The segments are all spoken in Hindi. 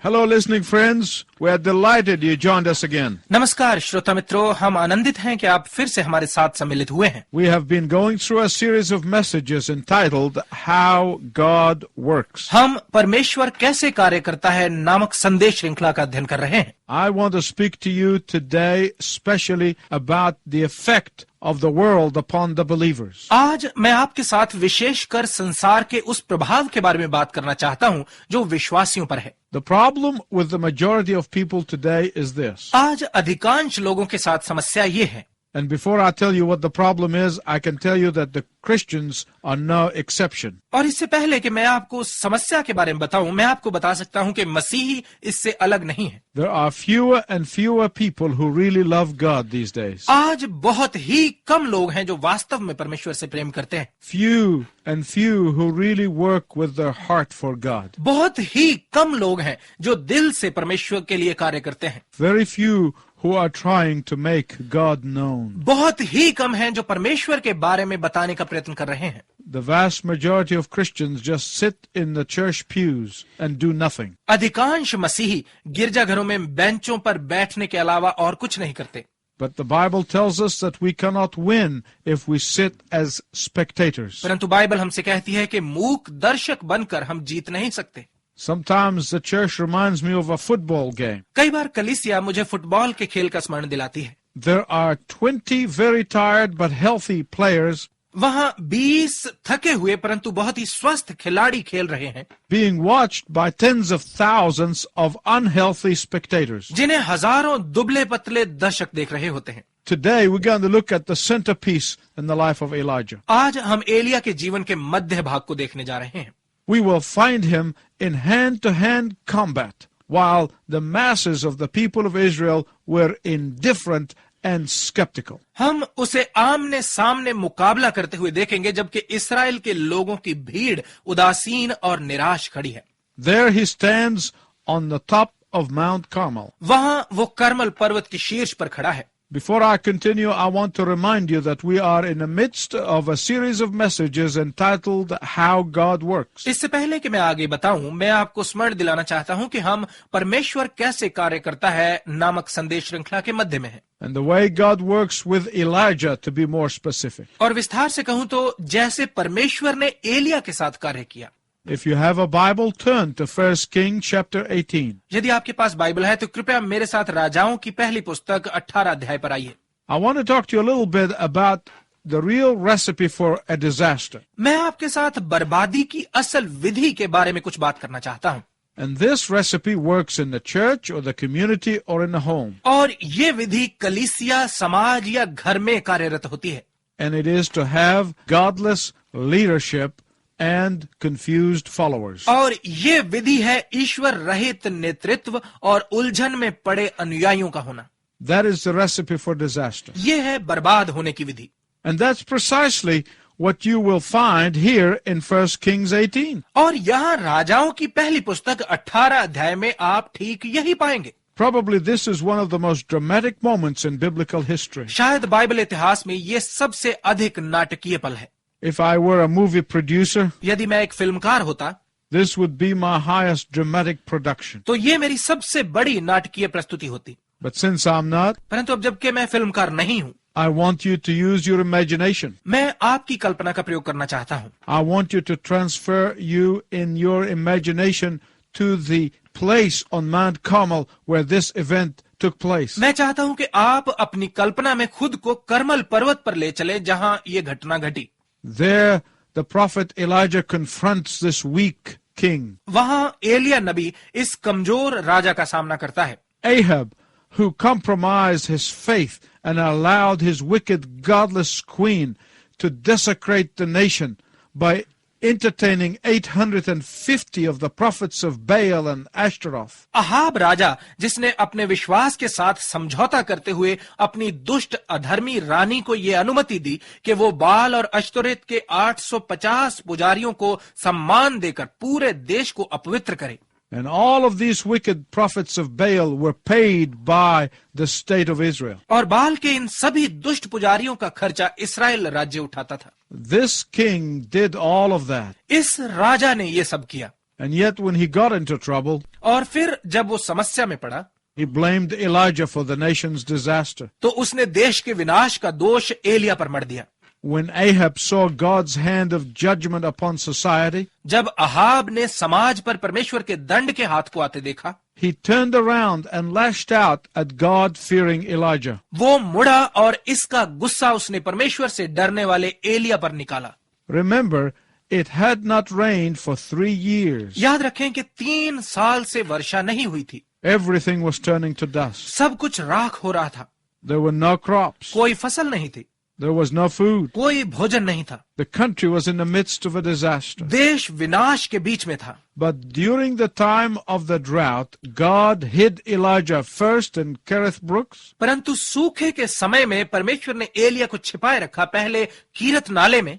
Hello, listening friends. We are delighted you joined us again. नमस्कार श्रोता मित्रों, हम आनंदित हैं कि आप फिर से हमारे साथ सम्मिलित हुए हैं। We have been going through a series of messages entitled How God Works. हम परमेश्वर कैसे कार्य करता है नामक संदेश श्रृंखला का अध्ययन कर रहे हैं। I want to speak to you today especially about the effect of the world upon the believers. आज मैं आपके साथ विशेषकर संसार के उस प्रभाव के बारे में बात करना चाहता हूं जो विश्वासियों पर है। The problem with the majority of people today is this. आज अधिकांश लोगों के साथ समस्या ये है। And before I tell you what the problem is, I can tell you that the Christians are no exception. और इससे पहले कि मैं आपको उस समस्या के बारे में बताऊं, मैं आपको बता सकता हूं कि मसीही इससे अलग नहीं है। There are fewer and fewer people who really love God these days. आज बहुत ही कम लोग हैं जो वास्तव में परमेश्वर से प्रेम करते हैं। Few and few who really work with their heart for God. बहुत ही कम लोग हैं जो दिल से परमेश्वर के लिए कार्य करते हैं। Very few who are trying to make God known. बहुत ही कम हैं जो परमेश्वर के बारे में बताने का प्रयत्न कर रहे हैं। The vast majority of Christians just sit in the church pews and do nothing. अधिकांश मसीही गिरजाघरों में बेंचों पर बैठने के अलावा और कुछ नहीं करते। But the Bible tells us that we cannot win if we sit as spectators. परंतु बाइबल हमसे कहती है कि मूक दर्शक बनकर हम जीत नहीं सकते। Sometimes the church reminds me of a football game. कई बार कलीसिया मुझे फुटबॉल के खेल का स्मरण दिलाती है। There are 20 very tired but healthy players वहां 20 थके हुए परंतु बहुत ही स्वस्थ खिलाड़ी खेल रहे हैं, being watched by tens of thousands of unhealthy spectators. जिन्हें हजारों दुबले पतले दर्शक देख रहे होते हैं। Today we're going to look at the centerpiece in the life of Elijah. आज हम एलिया के जीवन के मध्य भाग को देखने जा रहे हैं। We will find him in hand-to-hand combat, while the masses of the people of Israel were indifferent and skeptical. हम उसे आमने सामने मुकाबला करते हुए देखेंगे जबकि इस्राएल के लोगों की भीड़ उदासीन और निराश खड़ी है। There he stands on the top of Mount Carmel. वहां वो करमल पर्वत के शीर्ष पर खड़ा है। Before I continue, I want to remind you that we are in the midst of a series of messages entitled How God Works. इससे पहले कि मैं आगे बताऊं, मैं आपको स्मरण दिलाना चाहता हूं कि हम परमेश्वर कैसे कार्य करता है नामक संदेश श्रृंखला के मध्य में हैं। And the way God works with Elijah, to be more specific. और विस्तार से कहूं तो जैसे परमेश्वर ने एलिया के साथ कार्य किया। If you have a Bible, turn to 1 Kings chapter 18. यदि आपके पास बाइबल है तो कृपया मेरे साथ राजाओं की पहली पुस्तक 18 अध्याय पर आइए। I want to talk to you a little bit about the real recipe for a disaster. मैं आपके साथ बर्बादी की असल विधि के बारे में कुछ बात करना चाहता हूं। And this recipe works in the church or the community or in the home. और ये विधि कलीसिया, समाज या घर में कार्यरत होती है। And it is to have godless leadership and confused followers. और ये विधि है ईश्वर रहित नेतृत्व और उलझन में पड़े अनुयायियों का होना। That is the recipe for disaster. ये है बर्बाद होने की विधि। And that's precisely what you will find here in 1 Kings 18. और यहाँ राजाओं की पहली पुस्तक 18 अध्याय में आप ठीक यही पाएंगे। Probably this is one of the most dramatic moments in biblical history. शायद बाइबल इतिहास में ये सबसे अधिक नाटकीय पल है। If I were a movie producer, यदि मैं एक फिल्मकार होता this would be my highest dramatic production. तो ये मेरी सबसे बड़ी नाटकीय प्रस्तुति होती। But since I'm not, परंतु अब जबकि मैं फिल्मकार नहीं हूँ, I want you to use your imagination. मैं आपकी कल्पना का प्रयोग करना चाहता हूँ। I want you to transfer you in your imagination to the place on Mount Carmel where this event took place. मैं चाहता हूँ कि आप अपनी कल्पना में खुद को करमल पर्वत पर ले चले जहाँ ये घटना घटी। There, the prophet Elijah confronts this weak king. वहां एलिया नबी इस कमजोर राजा का सामना करता है। Ahab, who compromised his faith and allowed his wicked, godless queen to desecrate the nation by entertaining 850 of the prophets of Baal and Ashtaroth. Ahab राजा जिसने अपने विश्वास के साथ समझौता करते हुए अपनी दुष्ट अधर्मी रानी को ये अनुमति दी कि वो बाल और अश्तोरेत के 850 पुजारियों को सम्मान देकर पूरे देश को अपवित्र करे। And all of these wicked prophets of Baal were paid by the state of Israel. और बाल के इन सभी दुष्ट पुजारियों का खर्चा इस्राएल राज्य उठाता था। This king did all of that. इस राजा ने ये सब किया। And yet when he got into trouble, और फिर जब वो समस्या में पड़ा he blamed Elijah for the nation's disaster. तो उसने देश के विनाश का दोष एलिया पर मढ़ दिया। When Ahab saw God's hand of judgment upon society, जब अहाब ने समाज पर परमेश्वर के दंड के हाथ को आते देखा, he turned around and lashed out at God-fearing Elijah. वो मुड़ा और इसका गुस्सा उसने परमेश्वर से डरने वाले एलिया पर निकाला। Remember, it had not rained for 3 years. याद रखें कि 3 साल से वर्षा नहीं हुई थी। Everything was turning to dust. सब कुछ राख हो रहा था। There were no crops. कोई फसल नहीं थी, There was no food. कोई भोजन नहीं था। The country was in the midst of a disaster. देश विनाश के बीच में था। But during the time of the drought, God hid Elijah first in Kerith Brooks, परंतु सूखे के समय में परमेश्वर ने एलिया को छिपाए रखा, पहले कीरत नाले में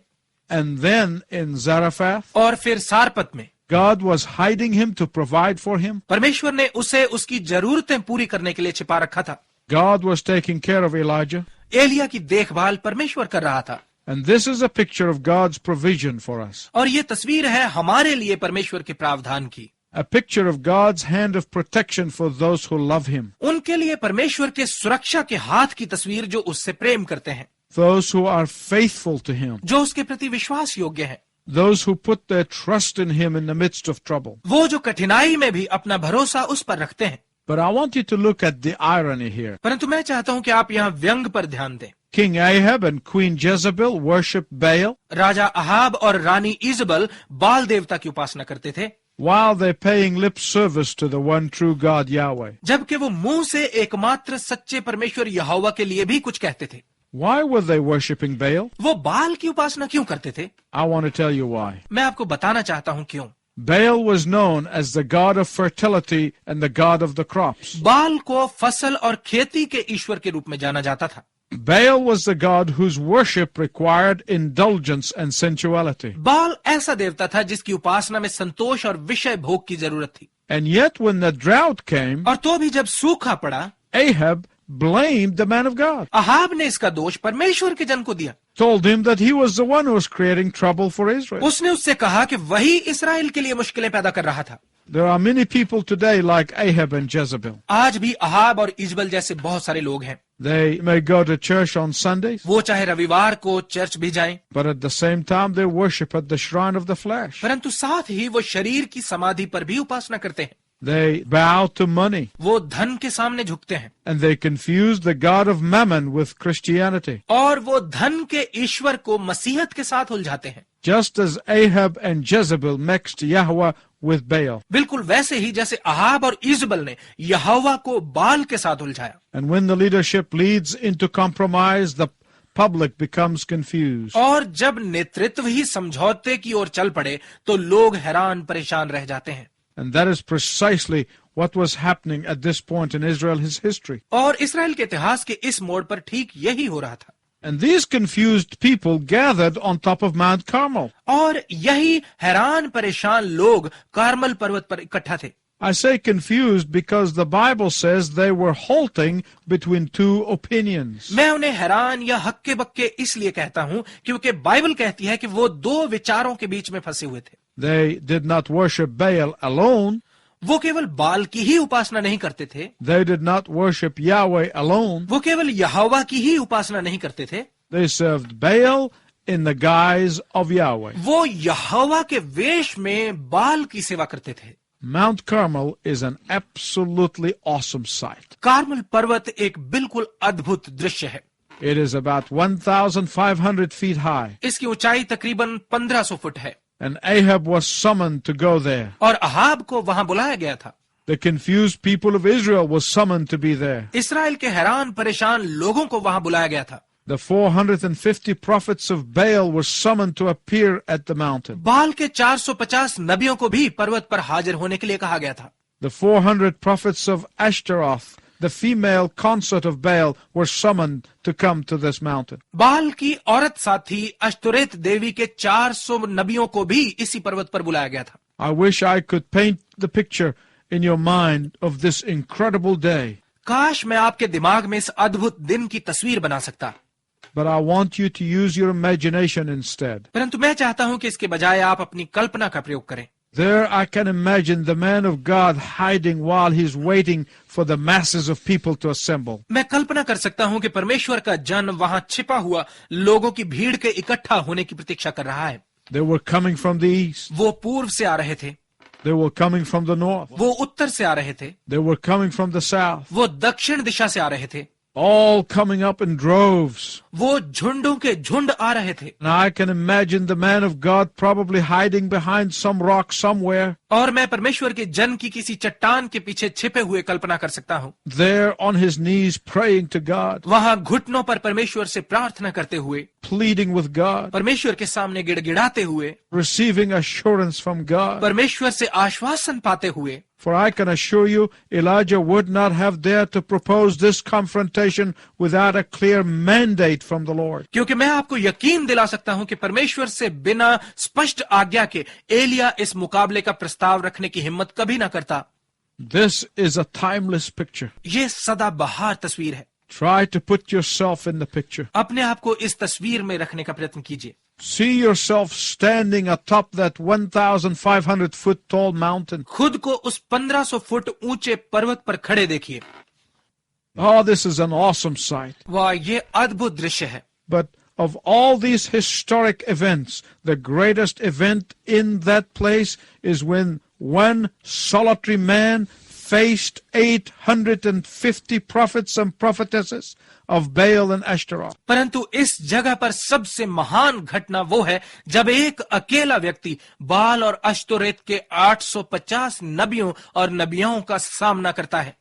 and then in Zarephath. और फिर सारपत में। God was hiding him to provide for him. परमेश्वर ने उसे उसकी जरूरतें पूरी करने के लिए छिपा रखा था। God was taking care of Elijah. Elia की देखभाल परमेश्वर कर रहा था। And this is a picture of God's provision for us. और ये तस्वीर है हमारे लिए परमेश्वर के प्रावधान की। A picture of God's hand of protection for those who love him. उनके लिए परमेश्वर के सुरक्षा के हाथ की तस्वीर जो उससे प्रेम करते हैं, Those who are faithful to him. जो उसके प्रति विश्वास योग्य हैं, Those who put their trust in him in the midst of trouble. वो जो कठिनाई में भी अपना भरोसा उस पर रखते हैं। But I want you to look at the irony here. परंतु मैं चाहता हूं कि आप यहाँ व्यंग पर ध्यान दें। King Ahab and Queen Jezebel worshiped Baal Raja Ahab और रानी इजबल बाल देवता की उपासना करते थे, while they're paying lip service to the one true God, Yahweh. जबकि वो मुंह से एकमात्र सच्चे परमेश्वर यहोवा के लिए भी कुछ कहते थे। Why were they worshiping Baal? वो बाल की उपासना क्यों करते थे? I want to tell you why. मैं आपको बताना चाहता हूं क्यों। Baal was known as the god of fertility and the god of the crops. बाल को फसल और खेती के ईश्वर के रूप में जाना जाता था। Baal was the god whose worship required indulgence and sensuality. बाल ऐसा देवता था जिसकी उपासना में संतोष और विषय भोग की जरूरत थी। And yet when the drought came, और तो भी जब सूखा पड़ा, Ahab blamed the man of God. Ahab ने इसका दोष परमेश्वर के जन को दिया। Told him that he was the one who was creating trouble for Israel. उसने उससे कहा कि वही इस्राएल के लिए मुश्किलें पैदा कर रहा था। There are many people today like Ahab and Jezebel. आज भी अहाब और इजबल जैसे बहुत सारे लोग हैं। They may go to church on Sundays, वो चाहे रविवार को चर्च भी जाएं, but at the same time they worship at the shrine of the flesh. परंतु साथ ही वो शरीर की समाधि पर भी उपासना करते हैं। They bow to money, वो धन के सामने झुकते हैं and they confuse the god of Mammon with Christianity. और वो धन के ईश्वर को मसीहत के साथ उलझाते हैं। Just as Ahab and Jezebel mixed Yahweh with Baal. बिल्कुल वैसे ही जैसे अहाब और इजबल ने यहोवा को बाल के साथ उलझाया। And when the leadership leads into compromise, the public becomes confused. और जब नेतृत्व ही समझौते की ओर चल पड़े तो लोग हैरान परेशान रह जाते हैं। And that is precisely what was happening at this point in Israel's history. और इस्राएल के इतिहास के इस मोड़ पर ठीक यही हो रहा था। And these confused people gathered on top of Mount Carmel. और यही हैरान परेशान लोग कार्मल पर्वत पर इकट्ठा थे। I say confused because the Bible says they were halting between two opinions. मैं उन्हें हैरान या हक्के बक्के इसलिए कहता हूं क्योंकि बाइबल कहती है कि वो दो विचारों के बीच में फंसे हुए थे। They did not worship Baal alone. वो केवल बाल की ही उपासना नहीं करते थे, They did not worship Yahweh alone. वो केवल यहोवा की ही उपासना नहीं करते थे, They served Baal in the guise of Yahweh. वो यहोवा के वेश में बाल की सेवा करते थे। Mount Carmel is an absolutely awesome sight. Carmel पर्वत एक बिल्कुल अद्भुत दृश्य है। It is about 1,500 feet high, इसकी ऊंचाई तकरीबन 1500 फुट है and Ahab was summoned to go there. और अहाब को वहां बुलाया गया था। The confused people of Israel was summoned to be there. Israel के हैरान परेशान लोगों को वहां बुलाया गया था। The 450 prophets of Baal were summoned to appear at the mountain. बाल के 450 नबियों को भी पर्वत पर हाजिर होने के लिए कहा गया था। The 400 prophets of Ashtaroth, the female consort of Baal, were summoned to come to this mountain. बाल की औरत साथी अश्तोरेत देवी के 400 नबियों को भी इसी पर्वत पर बुलाया गया था। I wish I could paint the picture in your mind of this incredible day, काश मैं आपके दिमाग में इस अद्भुत दिन की तस्वीर बना सकता, but I want you to use your imagination instead. परंतु मैं चाहता हूं कि इसके बजाय आप अपनी कल्पना का प्रयोग करें। There I can imagine the man of God hiding while he's waiting for the masses of people to assemble. मैं कल्पना कर सकता हूं कि परमेश्वर का जन वहां छिपा हुआ लोगों की भीड़ के इकट्ठा होने की प्रतीक्षा कर रहा है। They were coming from the east. वो पूर्व से आ रहे थे, They were coming from the north. वो उत्तर से आ रहे थे, They were coming from the south. वो दक्षिण दिशा से आ रहे थे, All coming up in droves. वो झुंडों के झुंड आ रहे थे। And I can imagine the man of God probably hiding behind some rock somewhere, और मैं परमेश्वर के जन की किसी चट्टान के पीछे छिपे हुए कल्पना कर सकता हूँ, there on his knees praying to God, वहां घुटनों पर परमेश्वर से प्रार्थना करते हुए, pleading with God, परमेश्वर के सामने गिड़गिड़ाते हुए, receiving assurance from God. परमेश्वर से आश्वासन पाते हुए। For I can assure you, Elijah would not have dared to propose this confrontation without a clear mandate from the Lord. क्योंकि मैं आपको यकीन दिला सकता हूं कि परमेश्वर से बिना स्पष्ट आज्ञा के एलिया इस मुकाबले का प्रस्ताव रखने की हिम्मत कभी ना करता। This is a timeless picture. ये सदाबहार तस्वीर है। Try to put yourself in the picture. अपने आप को इस तस्वीर में रखने का प्रयत्न कीजिए। See yourself standing atop that 1,500 foot tall mountain. खुद को उस 1500 फुट ऊंचे पर्वत पर खड़े देखिए। Oh, this is an awesome sight. वाह, ये अद्भुत दृश्य है। But of all these historic events, the greatest event in that place is when one solitary man faced 850 prophets and prophetesses of Baal and Ashtaroth. परंतु इस जगह पर सबसे महान घटना वो है जब एक अकेला व्यक्ति बाल और अश्तोरेत के 850 नबियों और नबियाओं का सामना करता है।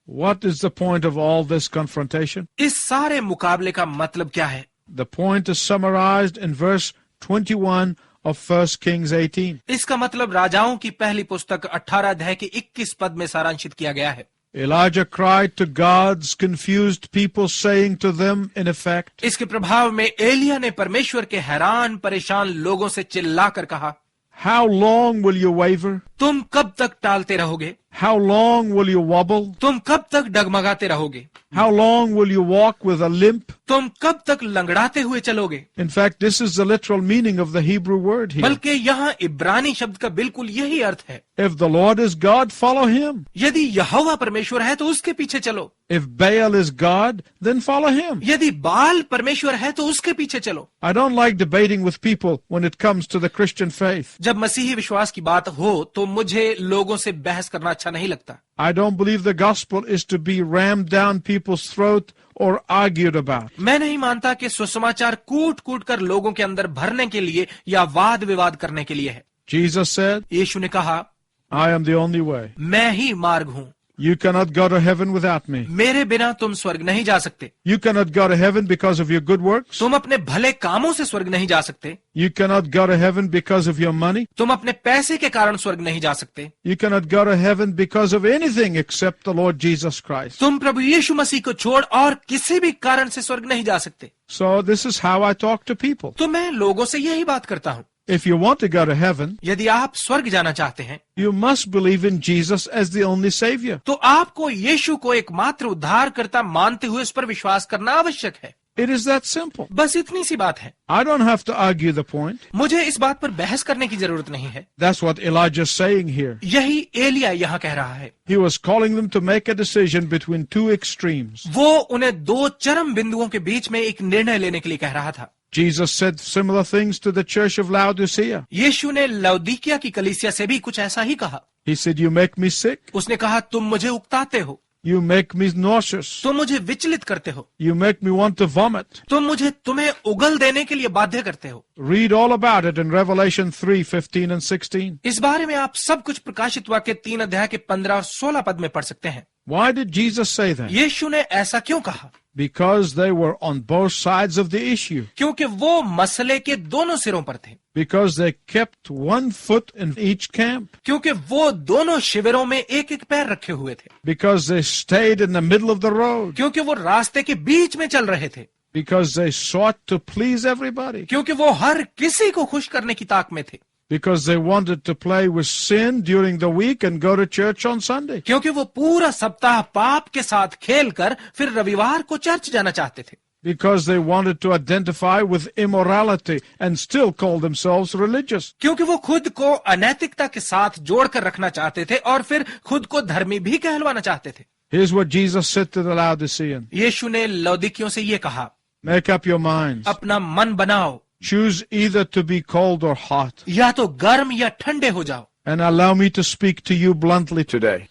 What is the point of all this confrontation? इस सारे मुकाबले का मतलब क्या है? The point is summarized in verse 21 of 1 Kings 18. इसका मतलब राजाओं की पहली पुस्तक 18 अध्याय के 21 पद में सारांशित किया गया है। Elijah cried to God's confused people, saying to them, in effect, इसके प्रभाव में एलिया ने परमेश्वर के हैरान परेशान लोगों से चिल्लाकर कहा, How long will you waver? तुम कब तक टालते रहोगे? How long will you wobble? तुम कब तक डगमगाते रहोगे? How long will you walk with a limp? तुम कब तक लंगड़ाते हुए चलोगे? In fact, this is the literal meaning of the Hebrew word here. बल्कि यहाँ इब्रानी शब्द का बिल्कुल यही अर्थ है। If the Lord is God, follow him. यदि यहोवा परमेश्वर है तो उसके पीछे चलो। If Baal is God, then follow him. यदि बाल परमेश्वर है तो उसके पीछे चलो। I don't like debating with people when it comes to the Christian faith. जब मसीही विश्वास की बात हो तो मुझे लोगों से बहस करना अच्छा नहीं लगता। I don't believe the gospel is to be rammed down people's throat or argued about. मैं नहीं मानता कि सुसमाचार कूट कूट कर लोगों के अंदर भरने के लिए या वाद विवाद करने के लिए है। Jesus said, यीशु ने कहा, I am the only way. मैं ही मार्ग हूँ। You cannot go to heaven without me. मेरे बिना तुम स्वर्ग नहीं जा सकते। You cannot go to heaven because of your good works. तुम अपने भले कामों से स्वर्ग नहीं जा सकते। You cannot go to heaven because of your money. तुम अपने पैसे के कारण स्वर्ग नहीं जा सकते। You cannot go to heaven because of anything except the Lord Jesus Christ. तुम प्रभु यीशु मसीह को छोड़ और किसी भी कारण से स्वर्ग नहीं जा सकते। So this is how I talk to people. तो मैं लोगों से यही बात करता हूँ। If you want to go to heaven, यदि आप स्वर्ग जाना चाहते हैं, you must believe in Jesus as the only Savior. तो आपको यीशु को एकमात्र उद्धारकर्ता मानते हुए उस पर विश्वास करना आवश्यक है। It is that simple. बस इतनी सी बात है। I don't have to argue the point. मुझे इस बात पर बहस करने की जरूरत नहीं है। That's what Elijah is saying here. यही एलिया यहाँ कह रहा है। He was calling them to make a decision between two extremes. वो उन्हें दो चरम बिंदुओं के बीच में एक निर्णय लेने के लिए कह रहा था। Jesus said similar things to the church of Laodicea. यीशु ने लौदीकिया की कलीसिया से भी कुछ ऐसा ही कहा। He said, you make me sick. उसने कहा, तुम मुझे उकताते हो, You make me nauseous. तुम मुझे विचलित करते हो, You make me want to vomit. तुम्हें उगल देने के लिए बाध्य करते हो। Read all about it in Revelation 3:15 and 16. इस बारे में आप सब कुछ प्रकाशित वाक्य 3 अध्याय के 15 और 16 पद में पढ़ सकते हैं। Why did Jesus say that? यीशु ने ऐसा क्यों कहा? Because they were on both sides of the issue. क्योंकि वो मसले के दोनों सिरों पर थे। Because they kept one foot in each camp. क्योंकि वो दोनों शिविरों में एक एक पैर रखे हुए थे। Because they stayed in the middle of the road. क्योंकि वो रास्ते के बीच में चल रहे थे। Because they sought to please everybody. क्योंकि वो हर किसी को खुश करने की ताक में थे। Because they wanted to play with sin during the week and go to church on Sunday. क्योंकि वो पूरा सप्ताह पाप के साथ खेलकर फिर रविवार को चर्च जाना चाहते थे। because they wanted to identify with immorality and still call themselves religious. क्योंकि वो खुद को अनैतिकता के साथ जोड़कर रखना चाहते थे और फिर खुद को धर्मी भी कहलवाना चाहते थे। Here's what Jesus said to the Laodiceans. यीशु ने लौदीकियों से ये कहा, Make up your minds. अपना मन बनाओ, Choose either to be cold or hot. या तो गर्म या ठंडे हो जाओ। And allow me to speak to you bluntly today.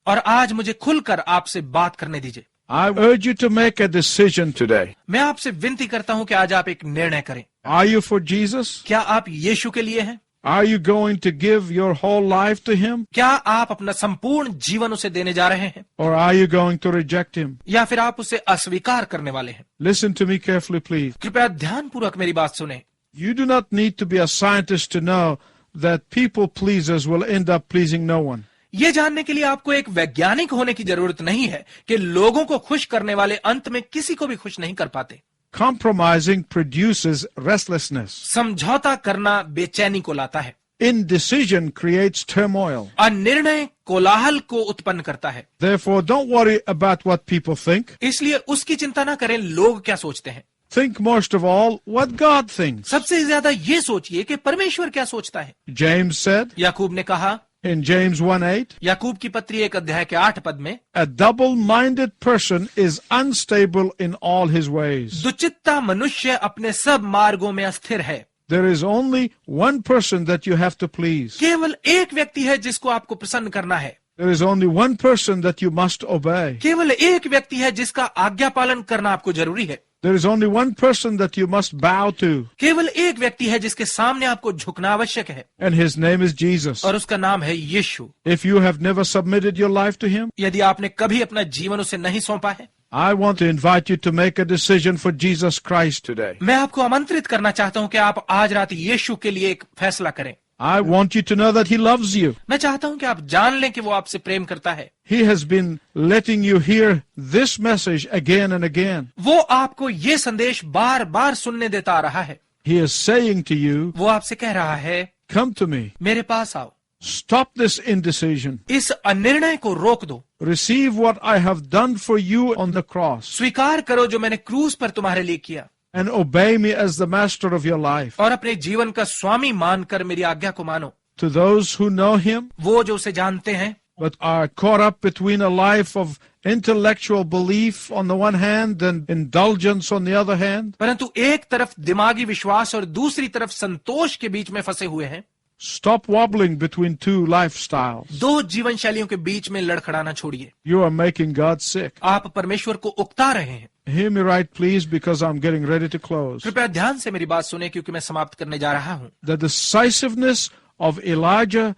और आज मुझे खुलकर आपसे बात करने दीजिए। I urge you to make a decision today. मैं आपसे विनती करता हूं कि आज आप एक निर्णय करें। Are you for Jesus? क्या आप यीशु के लिए हैं? Are you going to give your whole life to him? क्या आप अपना संपूर्ण जीवन उसे देने जा रहे हैं? Or are you going to reject him? या फिर आप उसे अस्वीकार करने वाले हैं? Listen to me carefully, please. कृपया ध्यानपूर्वक मेरी बात सुने। You do not need to be a scientist to know that people pleasers will end up pleasing no one. ये जानने के लिए आपको एक वैज्ञानिक होने की जरूरत नहीं है कि लोगों को खुश करने वाले अंत में किसी को भी खुश नहीं कर पाते। Compromising produces restlessness. समझौता करना बेचैनी को लाता है। Indecision creates turmoil. अनिर्णय कोलाहल को उत्पन्न करता है। Therefore, don't worry about what people think. इसलिए उसकी चिंता ना करें लोग क्या सोचते हैं। Think most of all what God thinks. सबसे ज्यादा ये सोचिए कि परमेश्वर क्या सोचता है। James said याकूब ने कहा in James 1:8, याकूब की पत्री 1 अध्याय के 8 पद में, a double-minded person is unstable in all his ways. दुचित्ता मनुष्य अपने सब मार्गों में अस्थिर है। There is only one person that you have to please. केवल एक व्यक्ति है जिसको आपको प्रसन्न करना है। There is only one person that you must obey. केवल एक व्यक्ति है जिसका आज्ञा पालन करना आपको जरूरी है। There is only one person that you must bow to, केवल एक व्यक्ति है जिसके सामने आपको झुकना आवश्यक है, and his name is Jesus. और उसका नाम है यीशु। If you have never submitted your life to him, यदि आपने कभी अपना जीवन उसे नहीं सौंपा है, I want to invite you to make a decision for Jesus Christ today. मैं आपको आमंत्रित करना चाहता हूं कि आप आज रात यीशु के लिए एक फैसला करें। I want you to know that he loves you. मैं चाहता हूं कि आप जान लें कि वो आपसे प्रेम करता है। He has been letting you hear this message again and again. वो आपको ये संदेश बार बार सुनने देता आ रहा है। He is saying to you, वो आपसे कह रहा है, come to me. मेरे पास आओ। Stop this indecision. इस अनिर्णय को रोक दो। Receive what I have done for you on the cross. स्वीकार करो जो मैंने क्रूस पर तुम्हारे लिए किया, And obey me as the master of your life. और अपने जीवन का स्वामी मानकर मेरी आज्ञा को मानो। To those who know him, वो जो उसे जानते हैं but are caught up between a life of intellectual belief on the one hand and indulgence on the other hand, परंतु एक तरफ दिमागी विश्वास और दूसरी तरफ संतोष के बीच में फंसे हुए हैं। stop wobbling between two lifestyles. दो जीवन शैलियों के बीच में लड़खड़ाना छोड़िए। You are making God sick. आप परमेश्वर को उकता रहे हैं। Hear me right, please, because I'm getting ready to close. कृपया ध्यान से मेरी बात सुने क्योंकि मैं समाप्त करने जा रहा हूं। The decisiveness of Elijah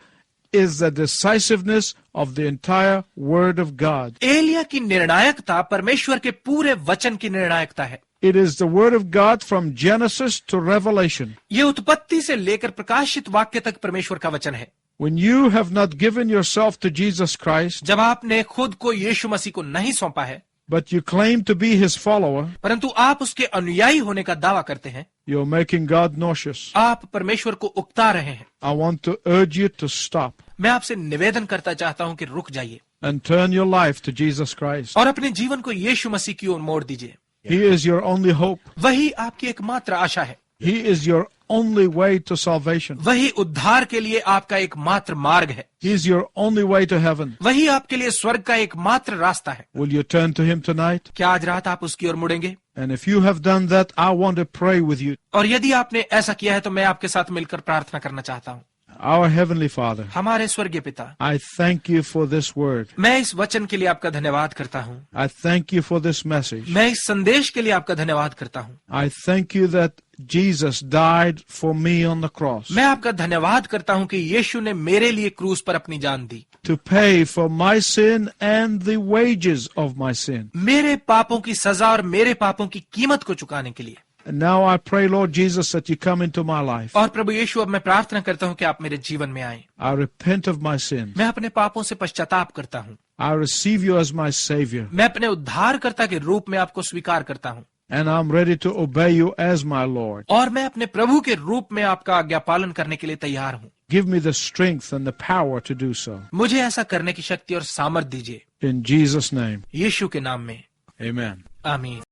is the decisiveness of the entire Word of God. Elia की निर्णायकता परमेश्वर के पूरे वचन की निर्णायकता है। It is the Word of God from Genesis to Revelation. ये उत्पत्ति से लेकर प्रकाशित वाक्य तक परमेश्वर का वचन है। When you have not given yourself to Jesus Christ, जब आपने खुद को यीशु मसीह को नहीं सौंपा है, but you claim to be his follower, परंतु आप उसके अनुयायी होने का दावा करते हैं, you're making God nauseous. आप परमेश्वर को उकता रहे हैं। I want to urge you to stop मैं आपसे निवेदन करता चाहता हूं कि रुक जाइए and turn your life to Jesus Christ. और अपने जीवन को यीशु मसीह की ओर मोड़ दीजिए। He is your only hope. वही आपकी एकमात्र आशा है। He is your only way to salvation. वही उद्धार के लिए आपका एकमात्र मार्ग है। He is your only way to heaven. वही आपके लिए स्वर्ग का एकमात्र रास्ता है। Will you turn to him tonight? क्या आज रात आप उसकी ओर मुड़ेंगे? And if you have done that, I want to pray with you. और यदि आपने ऐसा किया है तो मैं आपके साथ मिलकर प्रार्थना करना चाहता हूँ। Our Heavenly Father, हमारे स्वर्गीय पिता, I thank you for this word. मैं इस वचन के लिए आपका धन्यवाद करता हूँ। I thank you for this message. मैं इस संदेश के लिए आपका धन्यवाद करता हूँ। I thank you that Jesus died for me on the cross मैं आपका धन्यवाद करता हूँ कि यीशु ने मेरे लिए क्रूस पर अपनी जान दी, to pay for my sin and the wages of my sin. मेरे पापों की सजा और मेरे पापों की कीमत को चुकाने के लिए। And now I pray, Lord Jesus, that you come into my life. और प्रभु यीशु, अब मैं प्रार्थना करता हूँ कि आप मेरे जीवन में आएं। I repent of my sin. मैं अपने पापों से पश्चाताप करता हूँ। I receive you as my Savior. मैं अपने उद्धारकर्ता के रूप में आपको स्वीकार करता हूँ। And I'm ready to obey you as my Lord. और मैं अपने प्रभु के रूप में आपका आज्ञा पालन करने के लिए तैयार हूँ। Give me the strength and the power to do so. मुझे ऐसा करने की शक्ति और सामर्थ दीजिए। In Jesus' name, यीशु के नाम में, amen. आमीन।